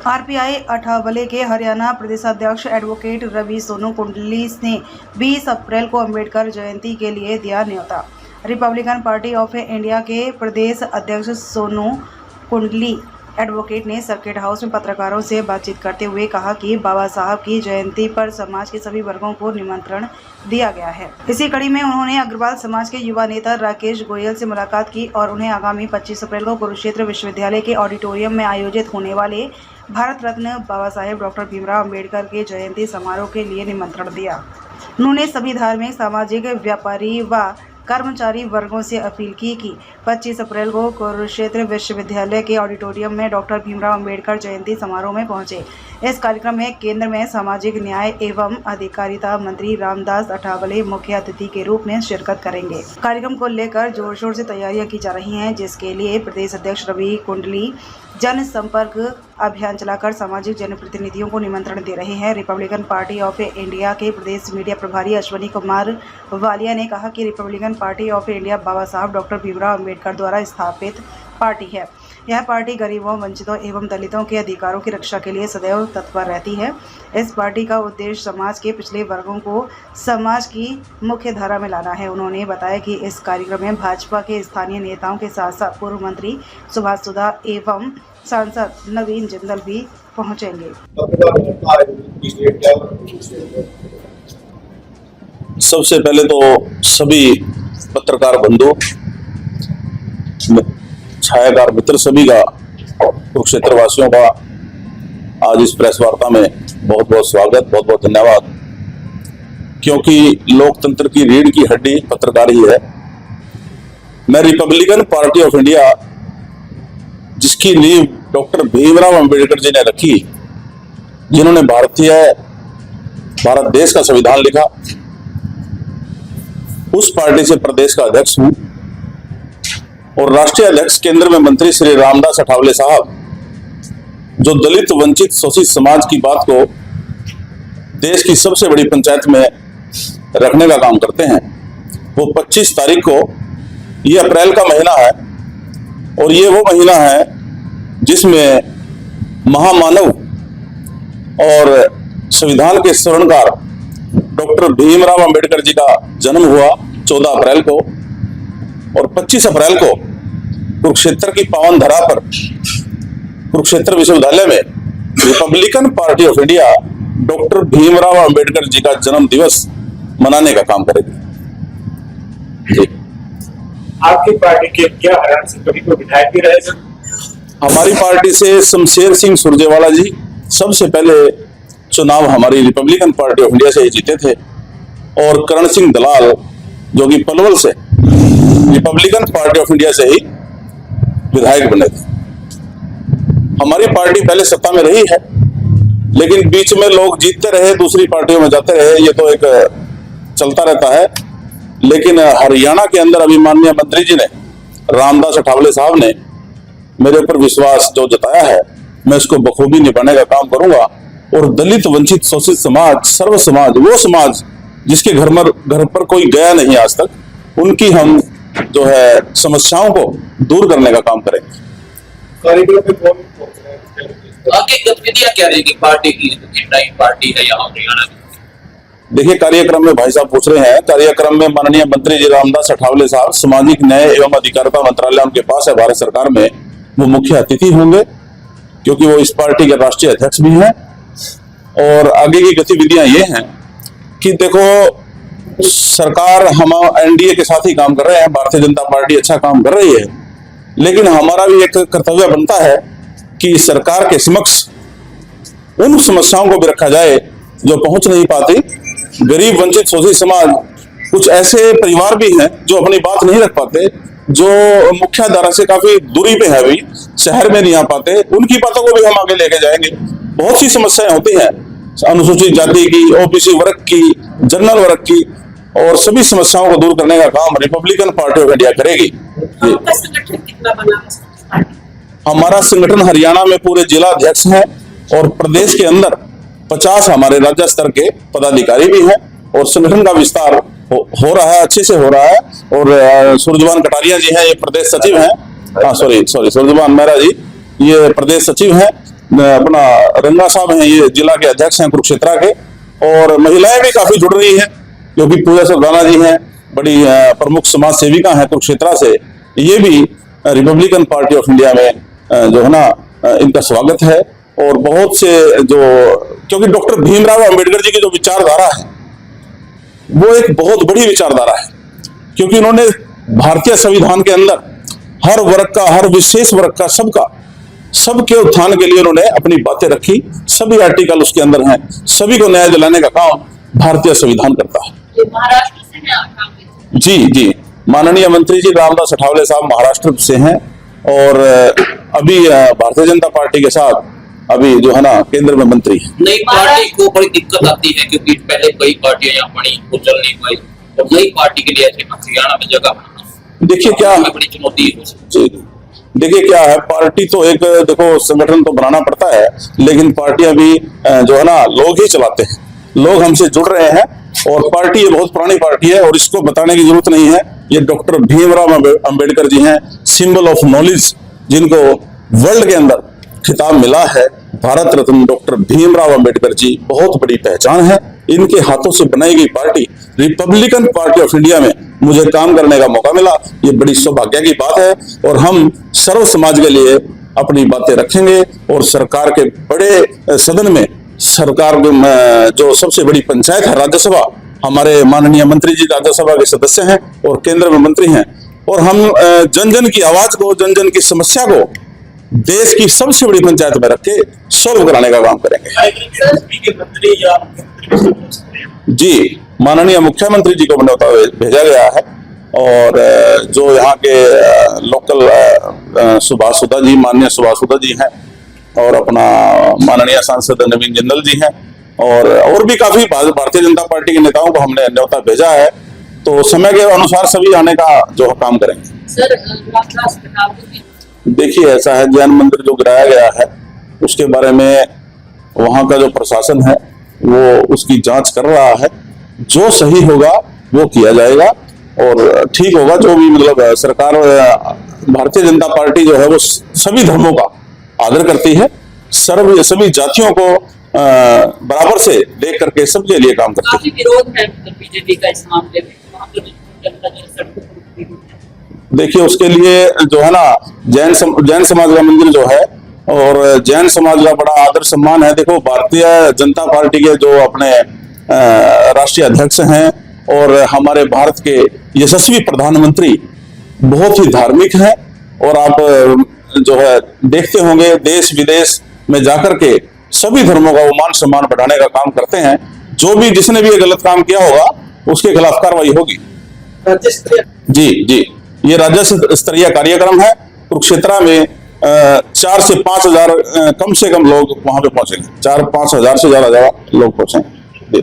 RPI Athawale के हरियाणा प्रदेशाध्यक्ष advocate Ravi Sonu कुंडली ने 20 अप्रैल को अंबेडकर जयंती के लिए दिया न्योता। रिपब्लिकन पार्टी ऑफ इंडिया के प्रदेश अध्यक्ष सोनू कुंडली एडवोकेट ने सर्किट हाउस में पत्रकारों से बातचीत करते हुए कहा कि बाबा साहब की जयंती पर समाज के सभी वर्गों को निमंत्रण दिया गया है। इसी कड़ी में उन्होंने अग्रवाल समाज के युवा नेता राकेश गोयल से मुलाकात की और उन्हें आगामी 25 अप्रैल को कुरुक्षेत्र विश्वविद्यालय के ऑडिटोरियम में आयोजित होने वाले भारत रत्न बाबा साहेब डॉक्टर भीमराव अम्बेडकर के जयंती समारोह के लिए निमंत्रण दिया। उन्होंने सभी धार्मिक, सामाजिक, व्यापारी व कर्मचारी वर्गों से अपील की कि 25 अप्रैल को कुरुक्षेत्र विश्वविद्यालय के ऑडिटोरियम में डॉक्टर भीमराव अम्बेडकर जयंती समारोह में पहुंचे। इस कार्यक्रम में केंद्र में सामाजिक न्याय एवं अधिकारिता मंत्री रामदास अठावले मुख्य अतिथि के रूप में शिरकत करेंगे। कार्यक्रम को लेकर जोर शोर से तैयारियां की जा रही हैं, जिसके लिए प्रदेश अध्यक्ष रवि कुंडली जनसंपर्क अभियान चलाकर सामाजिक जनप्रतिनिधियों को निमंत्रण दे रहे हैं। रिपब्लिकन पार्टी ऑफ इंडिया के प्रदेश मीडिया प्रभारी अश्विनी कुमार वालिया ने कहा कि रिपब्लिकन पार्टी ऑफ इंडिया बाबा साहब डॉक्टर भीमराव अम्बेडकर द्वारा स्थापित पार्टी है। यह पार्टी गरीबों, वंचितों एवं दलितों के अधिकारों की रक्षा के लिए सदैव तत्पर रहती है। इस पार्टी का उद्देश्य समाज के पिछड़े वर्गों को समाज की मुख्य धारा में लाना है। उन्होंने बताया कि इस कार्यक्रम में भाजपा के स्थानीय नेताओं के साथ साथ पूर्व मंत्री सुभाष सुधा एवं सांसद नवीन जिंदल भी पहुंचेंगे। सबसे पहले तो सभी पत्रकार बंधु, छायाकार मित्र सभी का, कुरुक्षेत्र वासियों का आज इस प्रेस वार्ता में बहुत बहुत स्वागत, बहुत बहुत धन्यवाद। क्योंकि लोकतंत्र की रीढ़ की हड्डी पत्रकार ही है। मैं रिपब्लिकन पार्टी ऑफ इंडिया, जिसकी नींव डॉक्टर भीमराव अम्बेडकर जी ने रखी, जिन्होंने भारत देश का संविधान लिखा, उस पार्टी से प्रदेश का अध्यक्ष हूं और राष्ट्रीय अध्यक्ष केंद्र में मंत्री श्री रामदास अठावले साहब, जो दलित, वंचित, शोषित समाज की बात को देश की सबसे बड़ी पंचायत में रखने का काम करते हैं। वो 25 तारीख को, ये अप्रैल का महीना है और ये वो महीना है जिसमें महामानव और संविधान के स्वर्णकार डॉक्टर भीमराव अम्बेडकर जी का जन्म हुआ 14 अप्रैल को, और 25 अप्रैल को कुरुक्षेत्र की पावन धरा पर कुरुक्षेत्र विश्वविद्यालय में Republican Party of India doctor Bhimrao Ambedkar ji का जन्म दिवस मनाने का काम करेगी। आपकी पार्टी के क्या हरियाणा से कभी कोई विधायक भी रहे सर? हमारी पार्टी से शमशेर सिंह सुरजेवाला जी सबसे पहले चुनाव हमारी रिपब्लिकन पार्टी ऑफ इंडिया से ही जीते थे, और करण सिंह दलाल जो कि पलवल से रिपब्लिकन पार्टी ऑफ इंडिया से ही विधायक बने थे। हमारी पार्टी पहले सत्ता में रही है, लेकिन बीच में लोग जीतते रहे, दूसरी पार्टियों में जाते रहे, ये तो एक चलता रहता है। लेकिन हरियाणा के अंदर अभी माननीय मंत्री जी ने, रामदास अठावले साहब ने मेरे ऊपर विश्वास जो जताया है, मैं इसको बखूबी निभाने का काम करूंगा। और दलित, वंचित, शोषित समाज, सर्व समाज, वो समाज जिसके घर पर कोई गया नहीं आज तक, उनकी हम जो है समस्याओं को दूर करने का काम करेंगे। आगे गतिविधियां क्या रहेगी पार्टी की? नई पार्टी है यहाँ हरियाणा में। देखिए, कार्यक्रम में भाई साहब पूछ रहे हैं, कार्यक्रम में माननीय मंत्री जी रामदास अठावले साहब, सामाजिक न्याय एवं अधिकारिता मंत्रालय उनके पास है भारत सरकार में, वो मुख्य अतिथि होंगे, क्योंकि वो इस पार्टी के राष्ट्रीय अध्यक्ष भी हैं। और आगे की गतिविधियां ये हैं कि देखो, सरकार हम एनडीए के साथ ही काम कर रहे हैं, भारतीय जनता पार्टी अच्छा काम कर रही है, लेकिन हमारा भी एक कर्तव्य बनता है कि सरकार के समक्ष उन समस्याओं को भी रखा जाए जो पहुंच नहीं पाती। गरीब, वंचित, शोषित समाज, कुछ ऐसे परिवार भी हैं जो अपनी बात नहीं रख पाते, जो मुख्य धारा से काफी दूरी पे है, अभी शहर में नहीं आ पाते, उनकी बातों को भी हम आगे लेके जाएंगे। बहुत सी समस्याएं होती हैं, अनुसूचित जाति की, ओबीसी वर्ग की, जनरल वर्ग की, और सभी समस्याओं को दूर करने का काम रिपब्लिकन पार्टी ऑफ इंडिया करेगी। आपका संगठन कितना बना? हमारा संगठन हरियाणा में पूरे जिला अध्यक्ष हैं और प्रदेश के अंदर 50 हमारे राज्य स्तर के पदाधिकारी भी हैं, और संगठन का विस्तार हो रहा है, अच्छे से हो रहा है। और सूरजवान कटारिया जी हैं, ये प्रदेश सचिव हैं, सूरजवान मेहरा जी ये प्रदेश सचिव हैं, अपना रंगा साहब हैं, ये जिला के अध्यक्ष हैं कुरुक्षेत्रा के, और महिलाएं भी काफी जुड़ रही हैं, क्योंकि पूजा सरदाना जी हैं, बड़ी प्रमुख समाज सेविका हैं कुरुक्षेत्रा से, ये भी रिपब्लिकन पार्टी ऑफ इंडिया में जो है ना इनका स्वागत है। और बहुत से जो, क्योंकि डॉक्टर भीमराव अंबेडकर जी की जो विचारधारा है वो एक बहुत बड़ी विचारधारा है, क्योंकि उन्होंने भारतीय संविधान के अंदर हर वर्ग का, हर विशेष वर्ग का, सबके उत्थान के लिए उन्होंने अपनी बातें रखी। सभी आर्टिकल उसके अंदर हैं, सभी को न्याय दिलाने का काम भारतीय संविधान करता है। महाराष्ट्र से हैं जी जी, माननीय मंत्री जी रामदास अठावले साहब महाराष्ट्र से हैं, और अभी भारतीय जनता पार्टी के साथ अभी जो है ना केंद्र में मंत्री है। नई पार्टी को बड़ी दिक्कत आती है, क्योंकि पहले कई पार्टियां यहाँ बनी, वो चल नहीं पाई, और नई पार्टी के लिए ऐसे हरियाणा में जगह बनाना, देखिए क्या है, बड़ी चुनौती है। देखिए क्या है, पार्टी तो एक, देखो संगठन तो बनाना पड़ता है, लेकिन पार्टियां भी जो है ना लोग ही चलाते हैं, लोग हमसे जुड़ रहे हैं, और पार्टी ये बहुत पुरानी पार्टी है, और इसको बताने की जरूरत नहीं है। ये डॉक्टर भीमराव अंबेडकर जी हैं, सिंबल ऑफ नॉलेज, जिनको वर्ल्ड के अंदर खिताब मिला है, भारत रत्न डॉक्टर भीमराव अंबेडकर जी बहुत बड़ी पहचान है। इनके हाथों से बनाई गई party Republican Party of India में मुझे काम करने का मौका मिला, ये बड़ी सौभाग्य की बात है, और हम सर्व समाज के लिए अपनी बातें रखेंगे, और सरकार के बड़े सदन में, सरकार जो सबसे बड़ी पंचायत है राज्यसभा, हमारे माननीय मंत्री जी राज्यसभा के सदस्य हैं और केंद्र में मंत्री हैं, और हम जन जन की आवाज को, जन जन की समस्या को देश की सबसे बड़ी पंचायत में रख के सॉल्व कराने का काम करेंगे। जी, माननीय मुख्यमंत्री जी को न्योता भेजा गया है, और जो यहाँ के लोकल सुभाष सुधा जी, माननीय सुभाष सुधा जी हैं, और अपना माननीय सांसद नवीन जिंदल जी हैं, और भी काफी भारतीय जनता पार्टी के नेताओं को हमने न्योता भेजा है, तो समय के अनुसार सभी आने का जो काम करेंगे। सर, देखिए ऐसा है, जैन मंदिर जो गिराया गया है उसके बारे में वहां का जो प्रशासन है वो उसकी जांच कर रहा है, जो सही होगा वो किया जाएगा, और ठीक होगा जो भी, मतलब सरकार, भारतीय जनता पार्टी जो है वो सभी धर्मों का आदर करती है, सभी जातियों को बराबर से देख करके सबके लिए काम करती है। काफी विरोध है बीजेपी का इस मामले में, वहाँ पे जनता जो सड़कों पर उतरी है। देखिए उसके लिए जो है ना जैन समाज का मंदिर जो है, और जैन समाज का बड़ा आदर सम्मान है। देखो भारतीय जनता पार्टी के जो अपने राष्ट्रीय अध्यक्ष हैं और हमारे भारत के यशस्वी प्रधानमंत्री बहुत ही धार्मिक हैं, और आप जो है देखते होंगे देश विदेश में जाकर के सभी धर्मों का वो मान सम्मान बढ़ाने का काम करते हैं। जो भी जिसने भी ये गलत काम किया होगा उसके खिलाफ कार्रवाई होगी। जी जी, ये राज्य स्तरीय कार्यक्रम है। कुरुक्षेत्रा में 4 से 5 हजार कम से कम लोग वहां पे पहुंचेंगे, 4-5 हजार से ज्यादा लोग पहुंचेंगे।